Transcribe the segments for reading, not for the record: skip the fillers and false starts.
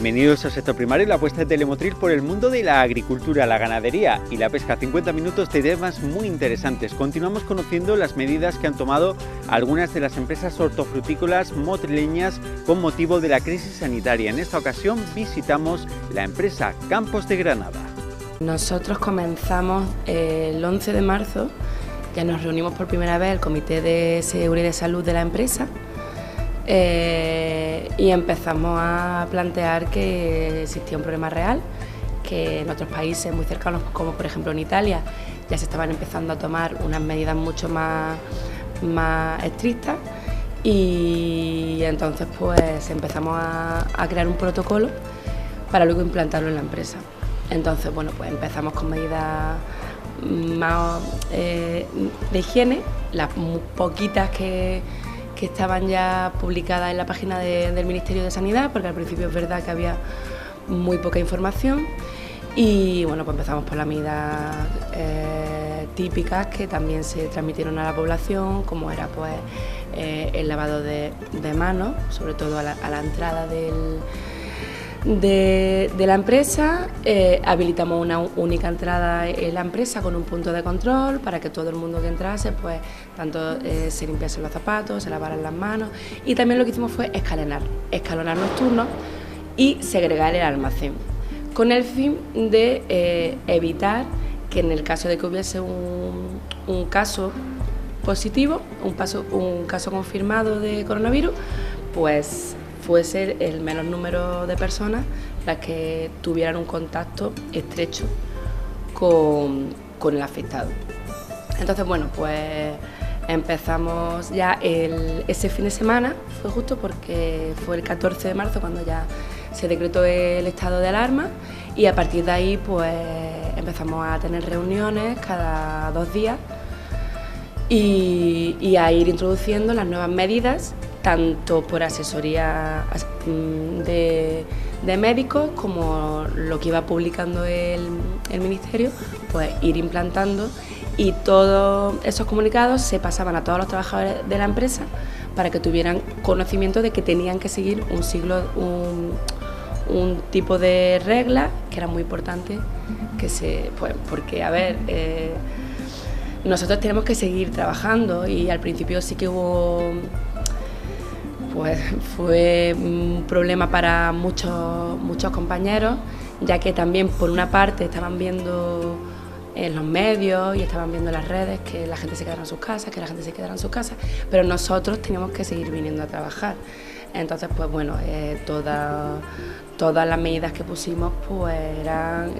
Bienvenidos al sector primario, la apuesta de Telemotriz por el mundo de la agricultura, la ganadería y la pesca. 50 minutos de temas muy interesantes. Continuamos conociendo las medidas que han tomado algunas de las empresas hortofrutícolas motrileñas con motivo de la crisis sanitaria. En esta ocasión visitamos la empresa Campos de Granada. Nosotros comenzamos el 11 de marzo, ya nos reunimos por primera vez el Comité de Seguridad y Salud de la empresa. Y empezamos a plantear que existía un problema real, que en otros países muy cercanos, como por ejemplo en Italia, ya se estaban empezando a tomar unas medidas mucho más estrictas, y entonces pues empezamos a crear un protocolo para luego implantarlo en la empresa. Entonces, bueno, pues empezamos con medidas más de higiene, las poquitas que estaban ya publicadas en la página del Ministerio de Sanidad, porque al principio es verdad que había muy poca información, y bueno, pues empezamos por las medidas típicas que también se transmitieron a la población, como era pues el lavado de manos, sobre todo a la entrada de la empresa. Habilitamos una única entrada en la empresa con un punto de control para que todo el mundo que entrase pues tanto se limpiase los zapatos, se lavaran las manos, y también lo que hicimos fue escalonar los turnos y segregar el almacén, con el fin de evitar que en el caso de que hubiese un caso positivo, un caso confirmado de coronavirus, pues fuese el menor número de personas las que tuvieran un contacto estrecho con el afectado. Entonces, bueno, pues empezamos ya ese fin de semana, fue justo porque fue el 14 de marzo cuando ya se decretó el estado de alarma, y a partir de ahí pues empezamos a tener reuniones cada 2 días y a ir introduciendo las nuevas medidas, tanto por asesoría de médicos como lo que iba publicando el Ministerio, pues ir implantando, y todos esos comunicados se pasaban a todos los trabajadores de la empresa para que tuvieran conocimiento de que tenían que seguir un tipo de regla que era muy importante, porque a ver, nosotros tenemos que seguir trabajando, y al principio sí que fue un problema para muchos compañeros, ya que también por una parte estaban viendo en los medios y estaban viendo en las redes que la gente se quedara en sus casas, pero nosotros teníamos que seguir viniendo a trabajar. Entonces, pues bueno, todas las medidas que pusimos pues eran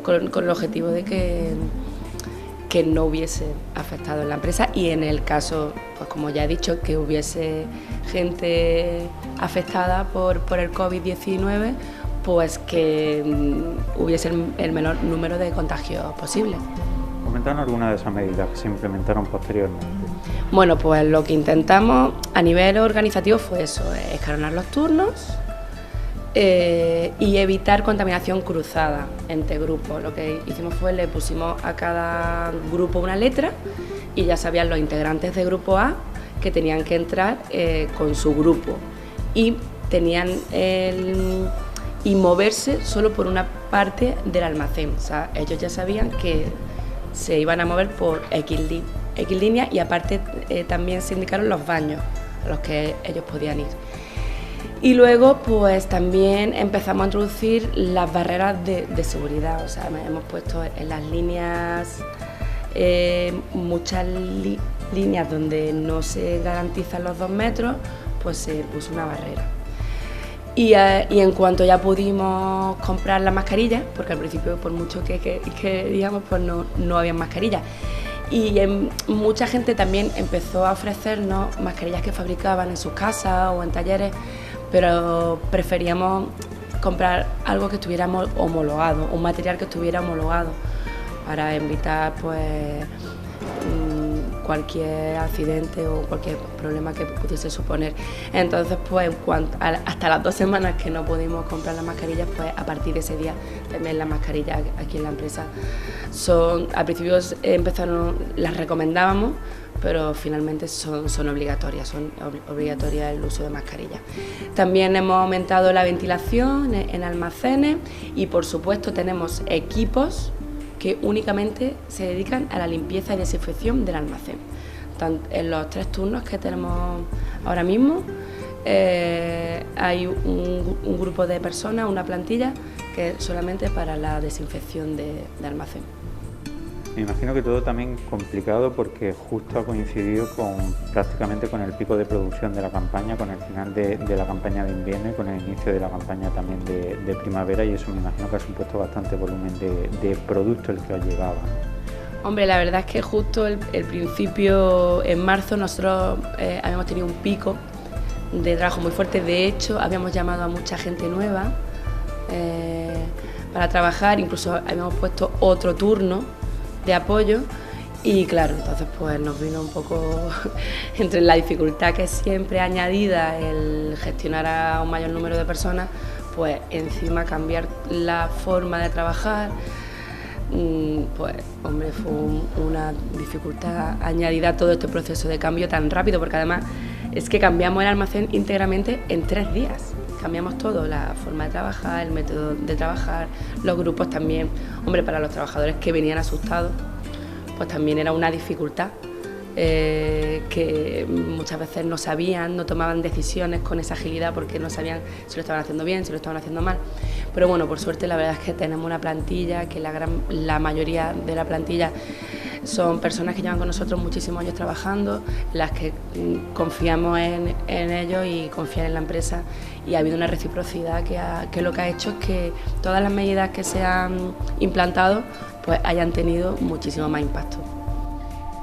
con el objetivo de que no hubiese afectado en la empresa, y en el caso, pues como ya he dicho, que hubiese gente afectada por el COVID-19, pues que hubiese el menor número de contagios posible. Comentanos algunas de esas medidas que se implementaron posteriormente. Bueno, pues lo que intentamos a nivel organizativo fue eso, escalonar los turnos y evitar contaminación cruzada entre grupos. Lo que hicimos fue le pusimos a cada grupo una letra, y ya sabían los integrantes de grupo A que tenían que entrar con su grupo, y tenían y moverse solo por una parte del almacén. O sea, ellos ya sabían que se iban a mover por X líneas, y aparte también se indicaron los baños a los que ellos podían ir. Y luego pues también empezamos a introducir las barreras de seguridad. O sea, hemos puesto en las líneas muchas líneas donde no se garantizan los 2 metros, pues se puso una barrera. Y en cuanto ya pudimos comprar las mascarillas, porque al principio por mucho que digamos, pues no había mascarillas, y mucha gente también empezó a ofrecernos mascarillas que fabricaban en sus casas o en talleres, pero preferíamos comprar algo que estuviera homologado, un material que estuviera homologado, para evitar pues cualquier accidente o cualquier problema que pudiese suponer. Entonces, pues hasta las 2 semanas que no pudimos comprar las mascarillas, pues a partir de ese día también las mascarillas aquí en la empresa al principio empezaron, las recomendábamos, pero finalmente son obligatorias el uso de mascarillas. También hemos aumentado la ventilación en almacenes y por supuesto tenemos equipos que únicamente se dedican a la limpieza y desinfección del almacén. En los 3 turnos que tenemos ahora mismo hay un grupo de personas, una plantilla que es solamente para la desinfección de almacén. Me imagino que todo también complicado porque justo ha coincidido prácticamente con el pico de producción de la campaña, con el final de la campaña de invierno y con el inicio de la campaña también de primavera, y eso me imagino que ha supuesto bastante volumen de producto el que os llegaba, ¿no? Hombre, la verdad es que justo el principio, en marzo, nosotros habíamos tenido un pico de trabajo muy fuerte. De hecho, habíamos llamado a mucha gente nueva para trabajar, incluso habíamos puesto otro turno de apoyo y claro, entonces pues nos vino un poco entre la dificultad que siempre añadida el gestionar a un mayor número de personas, pues encima cambiar la forma de trabajar, pues hombre, fue una dificultad añadida a todo este proceso de cambio tan rápido, porque además es que cambiamos el almacén íntegramente en 3 días. Cambiamos todo, la forma de trabajar, el método de trabajar, los grupos también. Hombre, para los trabajadores que venían asustados, pues también era una dificultad, que muchas veces no sabían, no tomaban decisiones con esa agilidad porque no sabían si lo estaban haciendo bien, si lo estaban haciendo mal. Pero bueno, por suerte la verdad es que tenemos una plantilla, que la mayoría de la plantilla son personas que llevan con nosotros muchísimos años trabajando, las que confiamos en ellos y confían en la empresa, y ha habido una reciprocidad que lo que ha hecho es que todas las medidas que se han implantado pues hayan tenido muchísimo más impacto.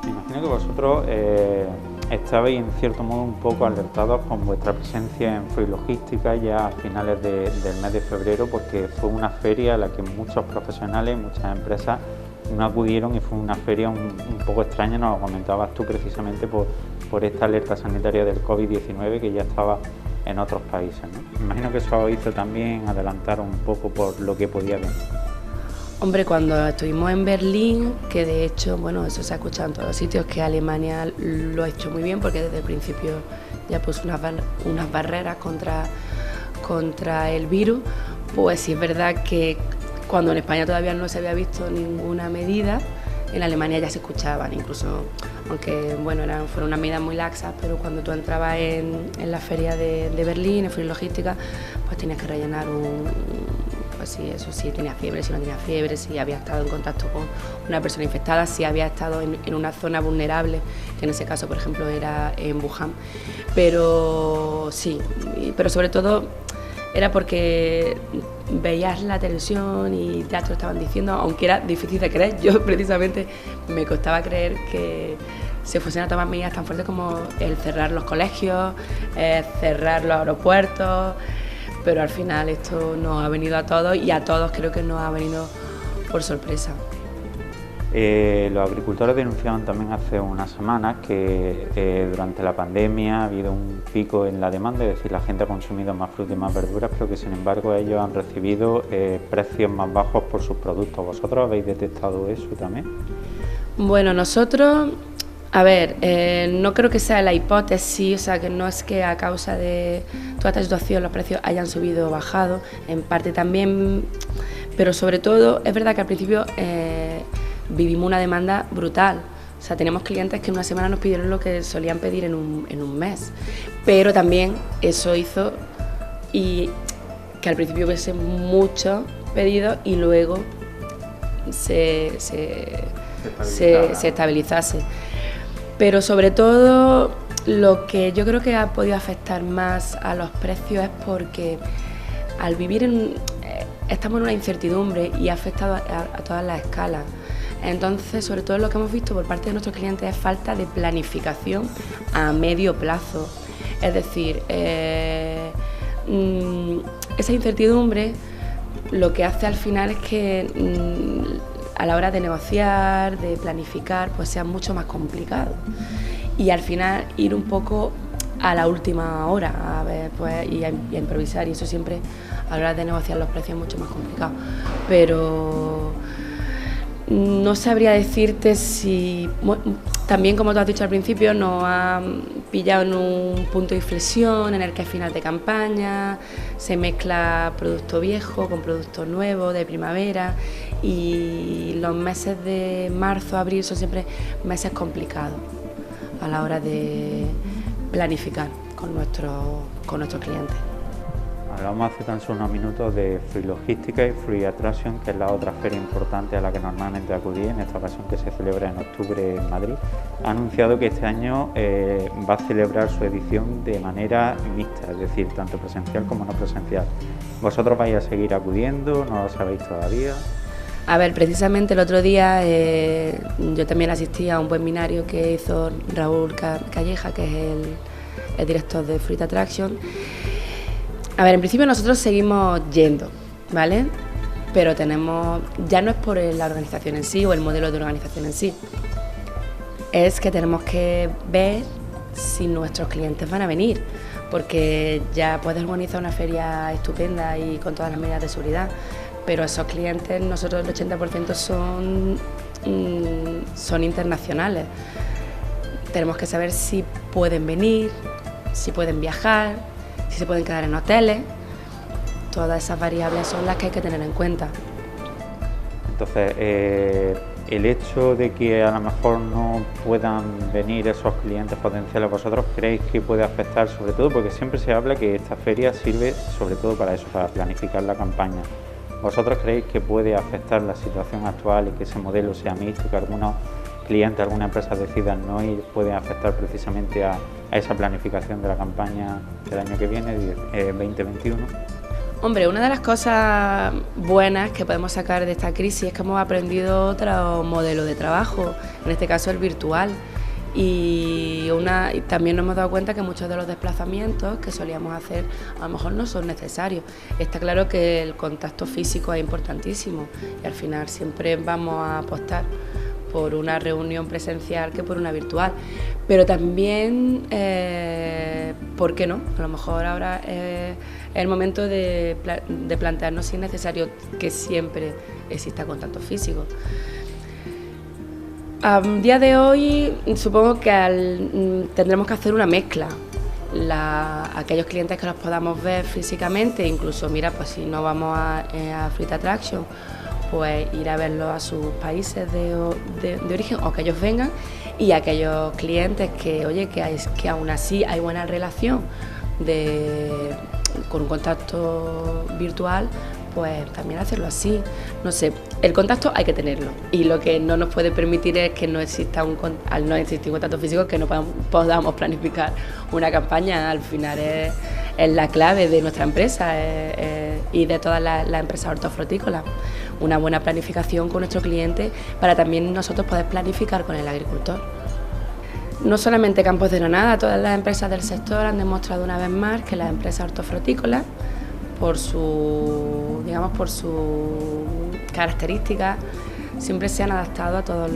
Me imagino que vosotros estabais en cierto modo un poco alertados con vuestra presencia en Fruit Logística ya a finales del mes de febrero, porque fue una feria a la que muchos profesionales, muchas empresas no acudieron, y fue una feria un poco extraña. Nos lo comentabas tú precisamente por esta alerta sanitaria del COVID-19 que ya estaba en otros países, ¿no? Me imagino que eso hizo también adelantar un poco por lo que podía venir. Hombre, cuando estuvimos en Berlín, que de hecho, bueno, eso se ha escuchado en todos los sitios, que Alemania lo ha hecho muy bien porque desde el principio ya puso unas barreras contra el virus, pues sí es verdad que cuando en España todavía no se había visto ninguna medida, en Alemania ya se escuchaban, incluso, aunque bueno, fueron unas medidas muy laxas, pero cuando tú entrabas en la feria de Berlín, en Fruit Logística, pues tenías que rellenar pues sí, eso sí, tenía fiebre, si no tenía fiebre, si había estado en contacto con una persona infectada, si había estado en una zona vulnerable, que en ese caso, por ejemplo, era en Wuhan. Pero sí, pero sobre todo era porque veías la televisión y ya te lo estaban diciendo, aunque era difícil de creer. Yo precisamente me costaba creer que se fuesen a tomar medidas tan fuertes como el cerrar los colegios, cerrar los aeropuertos, pero al final esto nos ha venido a todos, y a todos creo que nos ha venido por sorpresa. Los agricultores denunciaban también hace unas semanas que durante la pandemia ha habido un pico en la demanda, es decir, la gente ha consumido más fruta y más verduras, pero que sin embargo ellos han recibido precios más bajos por sus productos. ¿Vosotros habéis detectado eso también? Bueno, nosotros, a ver, no creo que sea la hipótesis, o sea, que no es que a causa de toda esta situación los precios hayan subido o bajado, en parte también, pero sobre todo es verdad que al principio vivimos una demanda brutal. O sea, teníamos clientes que en una semana nos pidieron lo que solían pedir en un mes. Pero también eso hizo y que al principio hubiese muchos pedidos y luego se estabilizase. Pero sobre todo lo que yo creo que ha podido afectar más a los precios es porque al vivir estamos en una incertidumbre y ha afectado a todas las escalas. Entonces, sobre todo lo que hemos visto por parte de nuestros clientes es falta de planificación a medio plazo. Es decir, esa incertidumbre lo que hace al final es que a la hora de negociar, de planificar, pues sea mucho más complicado. Y al final ir un poco a la última hora a ver, pues, y a improvisar, y eso siempre a la hora de negociar los precios es mucho más complicado. Pero no sabría decirte si... También, como tú has dicho al principio, nos ha pillado en un punto de inflexión en el que es final de campaña, se mezcla producto viejo con producto nuevo de primavera y los meses de marzo, abril son siempre meses complicados a la hora de planificar con nuestros clientes. Hablamos hace tan solo unos minutos de Free Logística y Free Attraction, que es la otra feria importante a la que normalmente acudí, en esta ocasión que se celebra en octubre en Madrid. Ha anunciado que este año va a celebrar su edición de manera mixta, es decir, tanto presencial como no presencial. ¿Vosotros vais a seguir acudiendo? ¿No lo sabéis todavía? A ver, precisamente el otro día yo también asistí a un webinario que hizo Raúl Calleja, que es el director de Free Attraction. A ver, en principio nosotros seguimos yendo, ¿vale? Pero ya no es por la organización en sí o el modelo de organización en sí, es que tenemos que ver si nuestros clientes van a venir, porque ya puedes organizar una feria estupenda y con todas las medidas de seguridad, pero esos clientes, nosotros el 80% son internacionales. Tenemos que saber si pueden venir, si pueden viajar, si se pueden quedar en hoteles. Todas esas variables son las que hay que tener en cuenta. Entonces, el hecho de que a lo mejor no puedan venir esos clientes potenciales, ¿vosotros creéis que puede afectar sobre todo? Porque siempre se habla que esta feria sirve sobre todo para eso, para planificar la campaña. ¿Vosotros creéis que puede afectar la situación actual y que ese modelo sea mixto, que algunos clientes, algunas empresas decidan no ir, puede afectar precisamente a esa planificación de la campaña del año que viene, 2021? Hombre, una de las cosas buenas que podemos sacar de esta crisis es que hemos aprendido otro modelo de trabajo, en este caso el virtual. Y también nos hemos dado cuenta que muchos de los desplazamientos que solíamos hacer a lo mejor no son necesarios. Está claro que el contacto físico es importantísimo y al final siempre vamos a apostar por una reunión presencial que por una virtual, pero también, ¿por qué no? A lo mejor ahora es el momento de plantearnos si es necesario que siempre exista contacto físico. A día de hoy supongo que tendremos que hacer una mezcla. Aquellos clientes que los podamos ver físicamente, incluso mira, pues si no vamos a Free Attraction, pues ir a verlos a sus países de origen o que ellos vengan, y aquellos clientes que, oye, que aún así hay buena relación con un contacto virtual, pues también hacerlo así. No sé, el contacto hay que tenerlo y lo que no nos puede permitir es que no exista al no existir un contacto físico, que no podamos planificar una campaña. Al final es la clave de nuestra empresa y de todas las empresas hortofrutícolas. Una buena planificación con nuestro cliente para también nosotros poder planificar con el agricultor. No solamente Campos de Granada, todas las empresas del sector han demostrado una vez más que las empresas hortofrutícolas, por su características, siempre se han adaptado a todos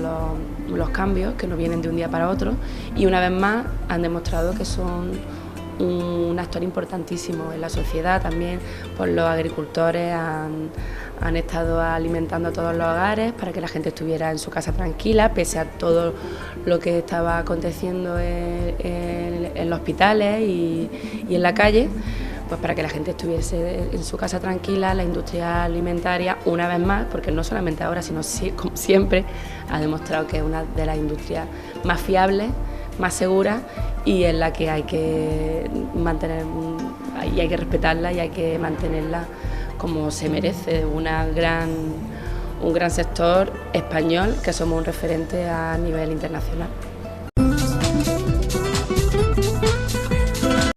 los cambios que no vienen de un día para otro, y una vez más han demostrado que son un actor importantísimo en la sociedad. También pues los agricultores han estado alimentando a todos los hogares para que la gente estuviera en su casa tranquila, pese a todo lo que estaba aconteciendo en los hospitales y en la calle, pues para que la gente estuviese en su casa tranquila. La industria alimentaria, una vez más, porque no solamente ahora, sino como siempre, ha demostrado que es una de las industrias más fiables, más seguras, y en la que hay que mantener, y hay que respetarla y hay que mantenerla como se merece, un gran sector español, que somos un referente a nivel internacional.